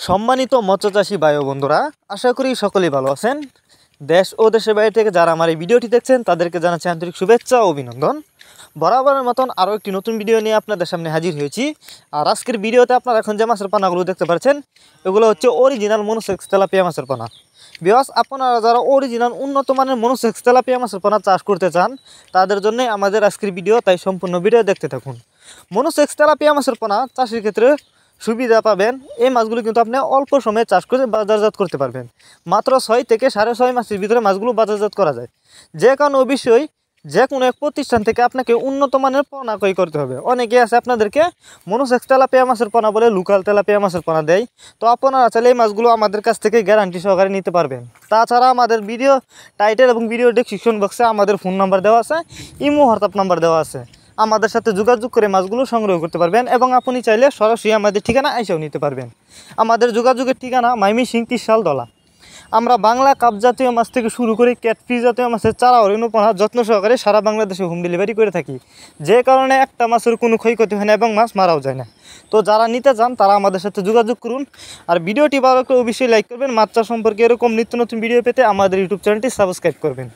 সম্মানিত মৎস্যচাষী ভাই ও বন্ধুরা, আশা করি সকলেই ভালো আছেন। দেশ ও দেশের বাইরে থেকে যারা আমার এই ভিডিওটি দেখছেন তাদেরকে জানাচ্ছি আন্তরিক শুভেচ্ছা ও অভিনন্দন। বরাবরের মতন আরও একটি নতুন ভিডিও নিয়ে আপনাদের সামনে হাজির হয়েছি। আর আজকের ভিডিওতে আপনারা এখন যে মাছের পানাগুলো দেখতে পাচ্ছেন এগুলো হচ্ছে অরিজিনাল মনোসেক্স তেলাপিয়া মাছের পানা। বিকজ আপনারা যারা অরিজিনাল উন্নত মানের মনোসেক্স তেলাপিয়া মাছের পানা চাষ করতে চান তাদের জন্য আমাদের আজকের ভিডিও, তাই সম্পূর্ণ ভিডিও দেখতে থাকুন। মনোসেক্স তেলাপিয়া মাছের পানা চাষের ক্ষেত্রে সুবিধা পাবেন, এই মাছগুলো কিন্তু আপনি অল্প সময়ে চাষ করে বাজারজাত করতে পারবেন। মাত্র 6 থেকে 6.5 মাসের ভিতরে মাছগুলো বাজারজাত করা যায়। যে কারণে অবশ্যই যে কোনো এক প্রতিষ্ঠান থেকে আপনাকে উন্নত মানের পোনা ক্রয় করতে হবে। অনেকে আছে আপনাদেরকে মনোসেক্স তেলাপিয়া মাছের পোনা বলে লোকাল তেলাপিয়া মাছের পোনা দেয়, তো আপনারা চাইলে এই মাছগুলো আমাদের কাছ থেকে গ্যারান্টি সহকারে নিতে পারবেন। তাছাড়া আমাদের ভিডিও টাইটেল এবং ভিডিও ডেসক্রিপশন বক্সে আমাদের ফোন নাম্বার দেওয়া আছে, ইমো হোয়াটসঅ্যাপ নাম্বার দেওয়া আছে। আমাদের সাথে যোগাযোগ করে মাছগুলো সংগ্রহ করতে পারবেন এবং আপনি চাইলে সরাসরি আমাদের ঠিকানা এসেও নিতে পারবেন। আমাদের যোগাযোগের ঠিকানা ময়মনসিংহ ত্রিশালদলা। আমরা বাংলা কাপ জাতীয় মাছ থেকে শুরু করে ক্যাটফিশ জাতীয় মাছের চারা রেণুপোনা যত্ন সহকারে সারা বাংলাদেশে হোম ডেলিভারি করে থাকি, যে কারণে একটা মাছের কোনো ক্ষয়ক্ষতি হয় না এবং মাছ মারাও যায় না। তো যারা নিতে চান তারা আমাদের সাথে যোগাযোগ করুন। আর ভিডিওটি ভালো করে অবশ্যই লাইক করবেন। মাছ চাষ সম্পর্কে এরকম নিত্য নতুন ভিডিও পেতে আমাদের ইউটিউব চ্যানেলটি সাবস্ক্রাইব করবেন।